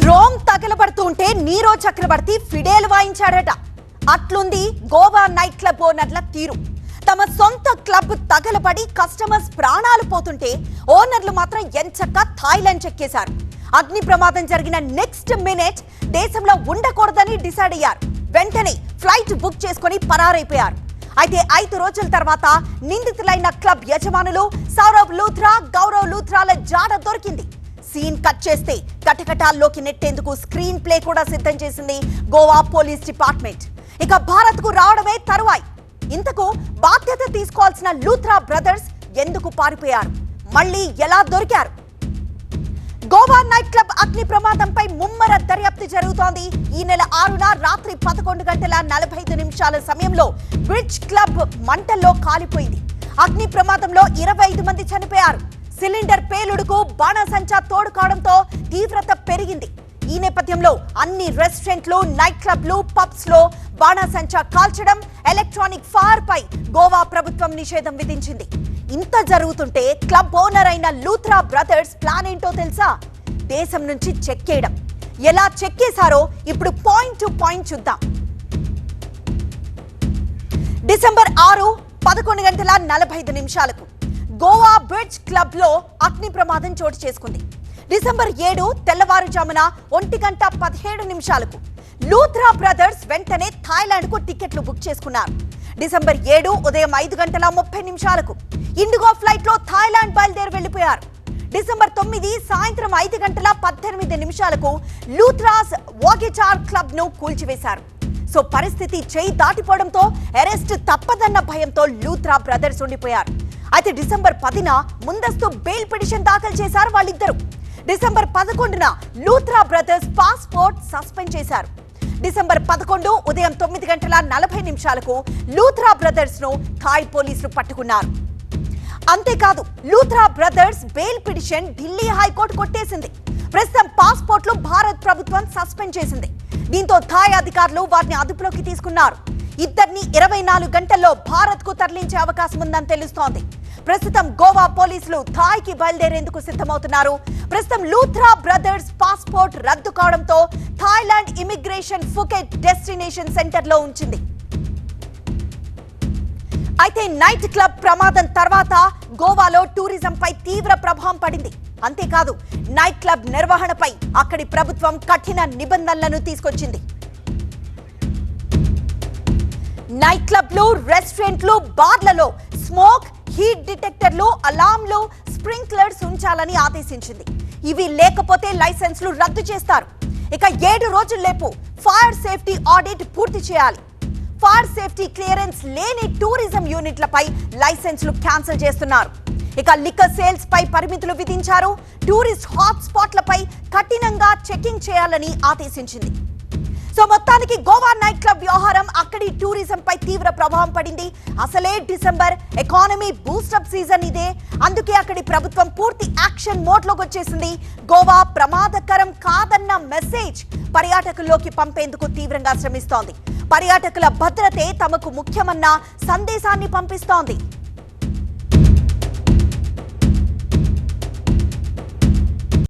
Rome తగలబడుతుంటే Nero చక్రవర్తి fiddle వాయించాడట. అట్లుంది Goa night club ఓనర్ల తీరు. తమ సొంత క్లబ్ తగలబడి కస్టమర్స్ ప్రాణాలు పోతుంటే ఓనర్లు మాత్రం ఎంచక్క థాయిలాండ్ చెక్కేశారు. అగ్ని ప్రమాదం జరిగిన నెక్స్ట్ మినిట్ దేశంలో ఉండకూడదని డిసైడ్ అయ్యారు. వెంటనే ఫ్లైట్ బుక్ చేసుకుని పరారైపోయారు. అయితే 5 రోజుల తర్వాత నిందితులైన క్లబ్ యజమానులు సౌరవ్ లూథ్రా, గౌరవ్ లూథ్రాల జాడ దొరికింది. సీన్ కట్ చేస్తే కటకటాల్లోకి నెట్టేందుకు స్క్రీన్ ప్లే కూడా సిద్ధం చేసింది గోవా పోలీస్ డిపార్ట్మెంట్. ఇక భారత్ కు రావడమే తరువాయి. ఇంతకు బాధ్యత తీసుకోవాల్సిన లూథ్రా బ్రదర్స్ ఎందుకు పారిపోయారు? మళ్ళీ ఎలా దొరికారు? గోవా నైట్ క్లబ్ అగ్ని ప్రమాదంపై ముమ్మర దర్యాప్తు జరుగుతోంది. ఈ నెల 6న రాత్రి 11:45 సమయంలో బ్రిడ్జ్ క్లబ్ మంటల్లో కాలిపోయింది. అగ్ని ప్రమాదంలో 25 మంది చనిపోయారు. సిలిండర్ పేలుడుకు బాణాసంచా తోడు కావడంతో తీవ్రత పెరిగింది. ఈ నేపథ్యంలో అన్ని రెస్టారెంట్లు, నైట్ క్లబ్లు, పబ్స్ లో బాణాసంచా కాల్చడం, ఎలక్ట్రానిక్ ఫైర్ పై గోవా ప్రభుత్వం నిషేధం విధించింది. ఇంత జరుగుతుంటే క్లబ్ ఓనర్ అయిన లూథ్రా బ్రదర్స్ ప్లాన్ ఏంటో తెలుసా? దేశం నుంచి చెక్కేయడం. ఎలా చెక్కేశారో ఇప్పుడు పాయింట్ టు పాయింట్ చూద్దాం. డిసెంబర్ 6 11:45 గోవా బ్రిడ్జ్ క్లబ్ లో అగ్ని ప్రమాదం చోటు చేసుకుంది. డిసెంబర్ 7 తెల్లవారుజామున 1:17 లూథ్రా బ్రదర్స్ వెంటనే థాయిలాండ్ కు టికెట్లు బుక్ చేసుకున్నారు. డిసెంబర్ 7 ఉదయం 5:30 ఇండిగో ఫ్లైట్ లో థాయిలాండ్ బయలుదేరి వెళ్లిపోయారు. డిసెంబర్ 9 సాయంత్రం 5:18 లూథ్రాస్ వాగేచార్ క్లబ్ ను కూల్చివేశారు. సో పరిస్థితి చేయి దాటిపోవడంతో అరెస్ట్ తప్పదన్న భయంతో లూథ్రా బ్రదర్స్ ఉండిపోయారు. అయితే డిసెంబర్ 10న ముందస్తు బెయిల్ పిటిషన్ దాఖలు చేశారు వాళ్ళిద్దరు. డిసెంబర్ 11న లూథ్రా బ్రదర్స్ పాస్పోర్ట్ సస్పెండ్ చేశారు. డిసెంబర్ 11 ఉదయం 9:40 లూథ్రా బ్రదర్స్ ను థాయ్ పోలీసులు పట్టుకున్నారు. అంతేకాదు Luthra brothers bail petition Delhi high court కొట్టేసింది. ప్రస్తుతం పాస్పోర్ట్లు భారత్ ప్రభుత్వం సస్పెండ్ చేసింది. దీంతో థాయ్ అధికారులు వారిని అదుపులోకి తీసుకున్నారు. ఇద్దరిని 24 గంటల్లో భారత్ కు తరలించే అవకాశం ఉందని తెలుస్తోంది. ప్రస్తుతం గోవా పోలీసులు థాయ్ కి బయలుదేరేందుకు సిద్ధమవుతున్నారు. ప్రస్తుతం లూథ్రా బ్రదర్స్ పాస్పోర్ట్ రద్దు కావడంతో Thailand immigration Phuket destination centre లో ఉంచింది. అయితే నైట్ క్లబ్ ప్రమాదం తర్వాత గోవాలో టూరిజం పై తీవ్ర ప్రభావం పడింది. అంతేకాదు నైట్ క్లబ్ నిర్వహణపై అక్కడి ప్రభుత్వం కఠిన నిబంధనలను తీసుకొచ్చింది. నైట్ క్లబ్లు, రెస్టారెంట్లు, బార్లలో స్మోక్, హీట్ డిటెక్టర్లు, అలాంలు, స్ప్రింక్లర్స్ ఉంచాలని ఆదేశించింది. ఇవి లేకపోతే లైసెన్స్లు రద్దు చేస్తారు. ఇక 7 రోజుల్లోపు ఫైర్ సేఫ్టీ ఆడిట్ పూర్తి చేయాలి. ఫైర్ సేఫ్టీ క్లియరెన్స్ లేని టూరిజం యూనిట్లపై లైసెన్స్లు క్యాన్సిల్ చేస్తున్నారు. ఇక లిక్కర్ సేల్స్ పై పరిమితులు విధించారు. టూరిస్ట్ హాట్ స్పాట్లపై కఠినంగా చెకింగ్ చేయాలని ఆదేశించింది. సో మొత్తానికి గోవా నైట్ క్లబ్ వ్యవహారం అక్కడి టూరిజం పై తీవ్ర ప్రభావం పడింది. అసలే డిసెంబర్ ఎకానమీ బూస్టప్ సీజన్ ఇదే. అందుకే అక్కడి ప్రభుత్వం పూర్తి యాక్షన్ మోడ్ లోకి వచ్చేసింది. గోవా ప్రమాదకరం కాదన్న మెసేజ్ పర్యాటకుల్లోకి పంపేందుకు తీవ్రంగా శ్రమిస్తోంది. పర్యాటకుల భద్రతే తమకు ముఖ్యమన్న సందేశాన్ని పంపిస్తోంది.